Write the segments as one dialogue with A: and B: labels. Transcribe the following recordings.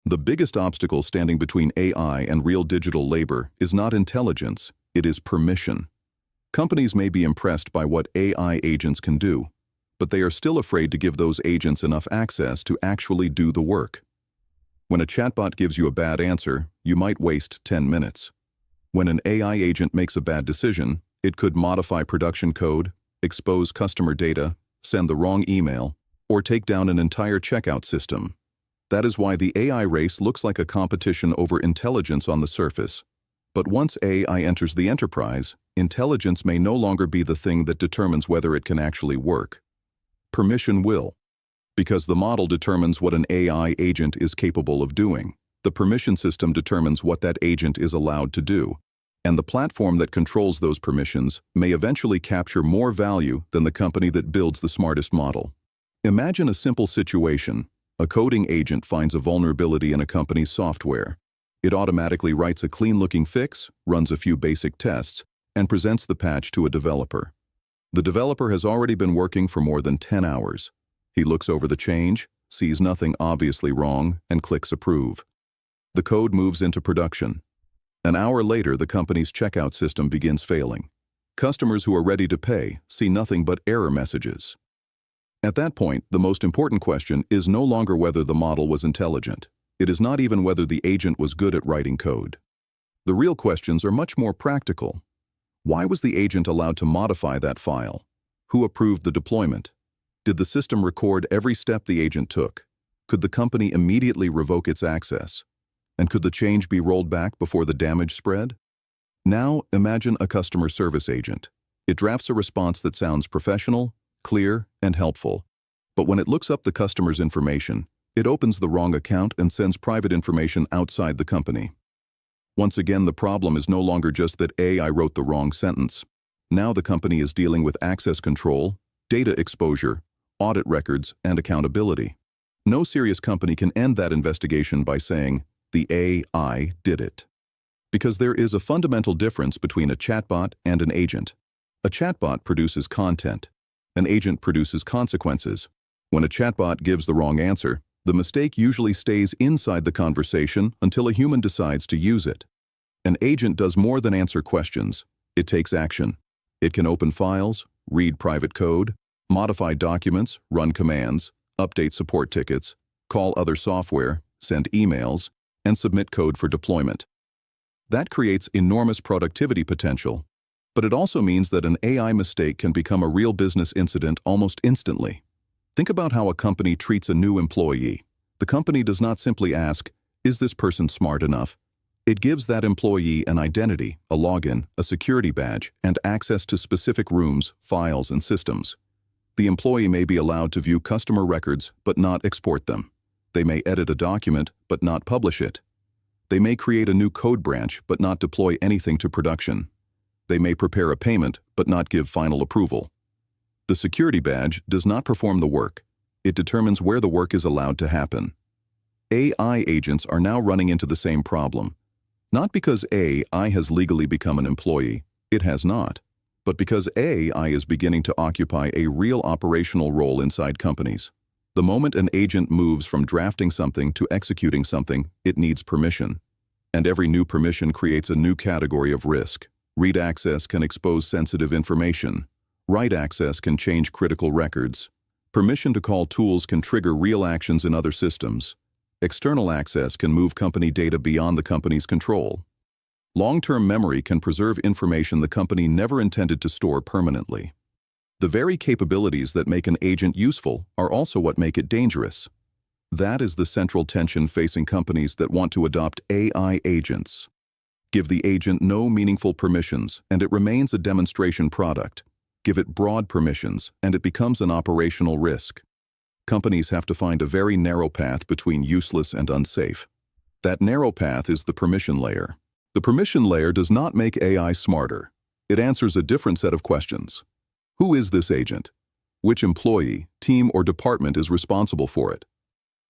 A: The biggest obstacle standing between AI and real digital labor is not intelligence, it is permission. Companies may be impressed by what AI agents can do, but they are still afraid to give those agents enough access to actually do the work. When a chatbot gives you a bad answer, you might waste 10 minutes. When an AI agent makes a bad decision, it could modify production code, expose customer data, send the wrong email, or take down an entire checkout system. That is why the AI race looks like a competition over intelligence on the surface. But once AI enters the enterprise, intelligence may no longer be the thing that determines whether it can actually work. Permission will. Because the model determines what an AI agent is capable of doing, the permission system determines what that agent is allowed to do, and the platform that controls those permissions may eventually capture more value than the company that builds the smartest model. Imagine a simple situation. A coding agent finds a vulnerability in a company's software. It automatically writes a clean-looking fix, runs a few basic tests, and presents the patch to a developer. The developer has already been working for more than 10 hours. He looks over the change, sees nothing obviously wrong, and clicks approve. The code moves into production. An hour later, the company's checkout system begins failing. Customers who are ready to pay see nothing but error messages. At that point, the most important question is no longer whether the model was intelligent. It is not even whether the agent was good at writing code. The real questions are much more practical. Why was the agent allowed to modify that file? Who approved the deployment? Did the system record every step the agent took? Could the company immediately revoke its access? And could the change be rolled back before the damage spread? Now, imagine a customer service agent. It drafts a response that sounds professional, clear, and helpful. But when it looks up the customer's information, it opens the wrong account and sends private information outside the company. Once again, the problem is no longer just that AI wrote the wrong sentence. Now the company is dealing with access control, data exposure, audit records, and accountability. No serious company can end that investigation by saying, "The AI did it." Because there is a fundamental difference between a chatbot and an agent. A chatbot produces content. An agent produces consequences. When a chatbot gives the wrong answer, the mistake usually stays inside the conversation until a human decides to use it. An agent does more than answer questions. It takes action. It can open files, read private code, modify documents, run commands, update support tickets, call other software, send emails, and submit code for deployment. That creates enormous productivity potential, but it also means that an AI mistake can become a real business incident almost instantly. Think about how a company treats a new employee. The company does not simply ask, "Is this person smart enough?" It gives that employee an identity, a login, a security badge, and access to specific rooms, files, and systems. The employee may be allowed to view customer records but not export them. They may edit a document but not publish it. They may create a new code branch but not deploy anything to production. They may prepare a payment but not give final approval. The security badge does not perform the work. It determines where the work is allowed to happen. AI agents are now running into the same problem. Not because AI has legally become an employee, it has not, but because AI is beginning to occupy a real operational role inside companies. The moment an agent moves from drafting something to executing something, it needs permission. And every new permission creates a new category of risk. Read access can expose sensitive information. Write access can change critical records. Permission to call tools can trigger real actions in other systems. External access can move company data beyond the company's control. Long-term memory can preserve information the company never intended to store permanently. The very capabilities that make an agent useful are also what make it dangerous. That is the central tension facing companies that want to adopt AI agents. Give the agent no meaningful permissions, and it remains a demonstration product. Give it broad permissions, and it becomes an operational risk. Companies have to find a very narrow path between useless and unsafe. That narrow path is the permission layer. The permission layer does not make AI smarter. It answers a different set of questions. Who is this agent? Which employee, team, or department is responsible for it?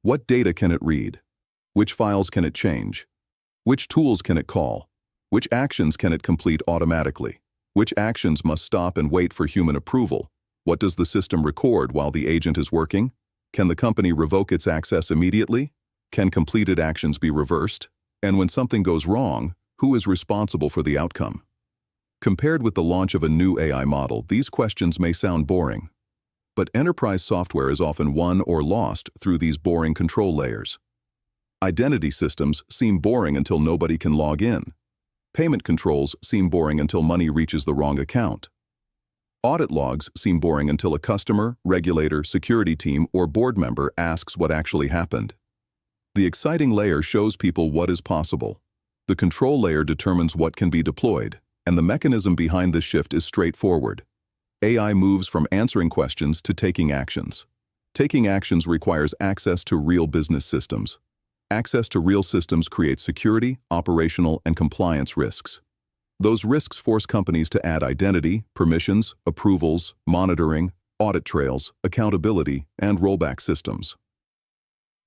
A: What data can it read? Which files can it change? Which tools can it call? Which actions can it complete automatically? Which actions must stop and wait for human approval? What does the system record while the agent is working? Can the company revoke its access immediately? Can completed actions be reversed? And when something goes wrong, who is responsible for the outcome? Compared with the launch of a new AI model, these questions may sound boring. But enterprise software is often won or lost through these boring control layers. Identity systems seem boring until nobody can log in. Payment controls seem boring until money reaches the wrong account. Audit logs seem boring until a customer, regulator, security team, or board member asks what actually happened. The exciting layer shows people what is possible. The control layer determines what can be deployed, and the mechanism behind this shift is straightforward. AI moves from answering questions to taking actions. Taking actions requires access to real business systems. Access to real systems creates security, operational, and compliance risks. Those risks force companies to add identity, permissions, approvals, monitoring, audit trails, accountability, and rollback systems.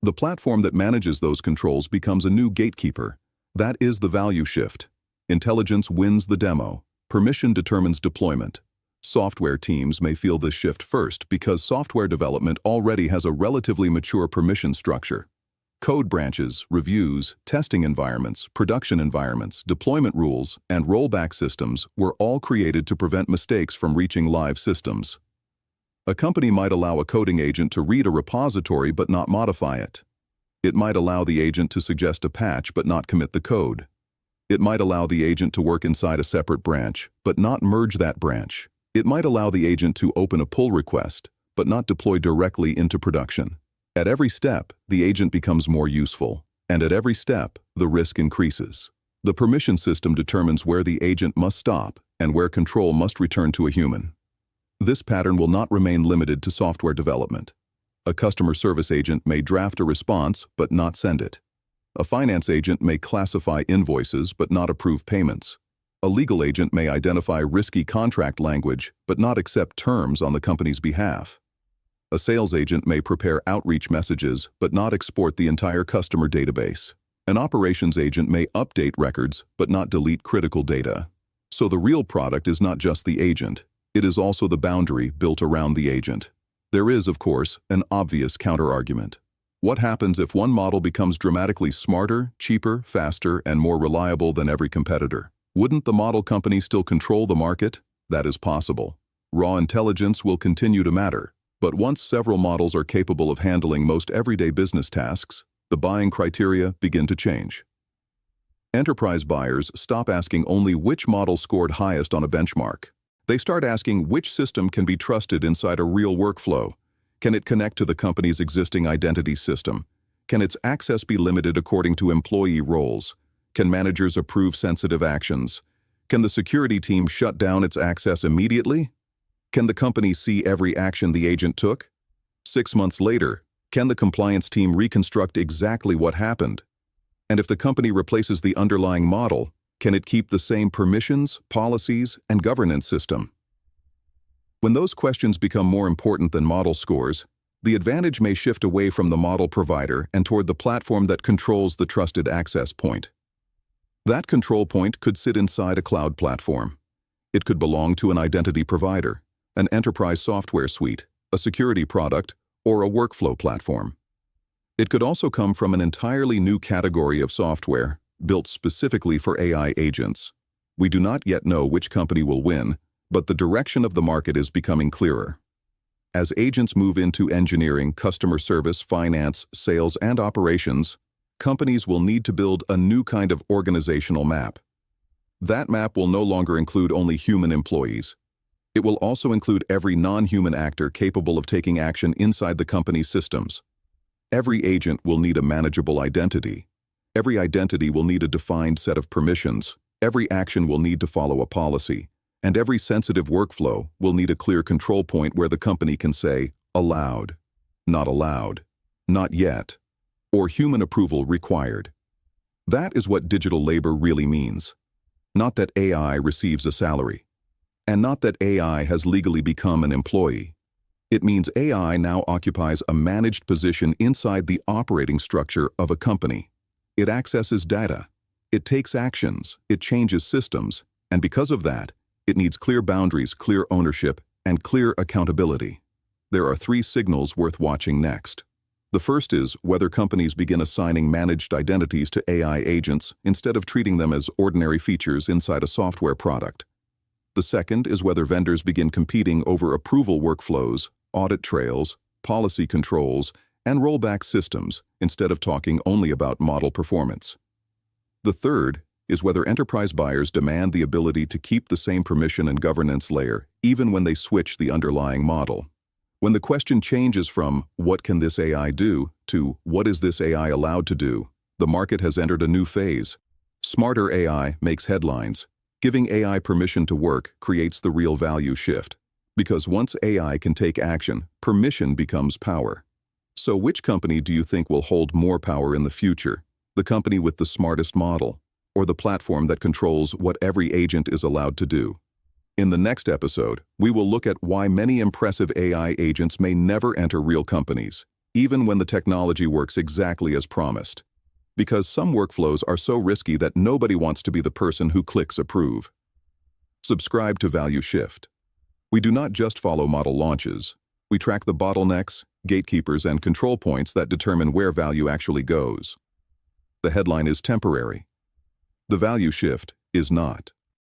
A: The platform that manages those controls becomes a new gatekeeper. That is the value shift. Intelligence wins the demo. Permission determines deployment. Software teams may feel this shift first because software development already has a relatively mature permission structure. Code branches, reviews, testing environments, production environments, deployment rules, and rollback systems were all created to prevent mistakes from reaching live systems. A company might allow a coding agent to read a repository but not modify it. It might allow the agent to suggest a patch but not commit the code. It might allow the agent to work inside a separate branch but not merge that branch. It might allow the agent to open a pull request but not deploy directly into production. At every step, the agent becomes more useful, and at every step, the risk increases. The permission system determines where the agent must stop and where control must return to a human. This pattern will not remain limited to software development. A customer service agent may draft a response but not send it. A finance agent may classify invoices but not approve payments. A legal agent may identify risky contract language but not accept terms on the company's behalf. A sales agent may prepare outreach messages but not export the entire customer database. An operations agent may update records but not delete critical data. So the real product is not just the agent, it is also the boundary built around the agent. There is, of course, an obvious counterargument. What happens if one model becomes dramatically smarter, cheaper, faster, and more reliable than every competitor? Wouldn't the model company still control the market? That is possible. Raw intelligence will continue to matter. But once several models are capable of handling most everyday business tasks, the buying criteria begin to change. Enterprise buyers stop asking only which model scored highest on a benchmark. They start asking which system can be trusted inside a real workflow. Can it connect to the company's existing identity system? Can its access be limited according to employee roles? Can managers approve sensitive actions? Can the security team shut down its access immediately? Can the company see every action the agent took? 6 months later, can the compliance team reconstruct exactly what happened? And if the company replaces the underlying model, can it keep the same permissions, policies, and governance system? When those questions become more important than model scores, the advantage may shift away from the model provider and toward the platform that controls the trusted access point. That control point could sit inside a cloud platform. It could belong to an identity provider, an enterprise software suite, a security product, or a workflow platform. It could also come from an entirely new category of software built specifically for AI agents. We do not yet know which company will win, but the direction of the market is becoming clearer. As agents move into engineering, customer service, finance, sales, and operations, companies will need to build a new kind of organizational map. That map will no longer include only human employees. It will also include every non-human actor capable of taking action inside the company's systems. Every agent will need a manageable identity. Every identity will need a defined set of permissions. Every action will need to follow a policy. And every sensitive workflow will need a clear control point where the company can say, allowed, not yet, or human approval required. That is what digital labor really means. Not that AI receives a salary. And not that AI has legally become an employee. It means AI now occupies a managed position inside the operating structure of a company. It accesses data. It takes actions. It changes systems. And because of that, it needs clear boundaries, clear ownership, and clear accountability. There are 3 signals worth watching next. The first is whether companies begin assigning managed identities to AI agents instead of treating them as ordinary features inside a software product. The second is whether vendors begin competing over approval workflows, audit trails, policy controls, and rollback systems instead of talking only about model performance. The third is whether enterprise buyers demand the ability to keep the same permission and governance layer even when they switch the underlying model. When the question changes from "what can this AI do" to "what is this AI allowed to do," the market has entered a new phase. Smarter AI makes headlines. Giving AI permission to work creates the real value shift. Because once AI can take action, permission becomes power. So which company do you think will hold more power in the future? The company with the smartest model, or the platform that controls what every agent is allowed to do? In the next episode, we will look at why many impressive AI agents may never enter real companies, even when the technology works exactly as promised. Because some workflows are so risky that nobody wants to be the person who clicks approve. Subscribe to Value Shift. We do not just follow model launches. We track the bottlenecks, gatekeepers, and control points that determine where value actually goes. The headline is temporary. The value shift is not.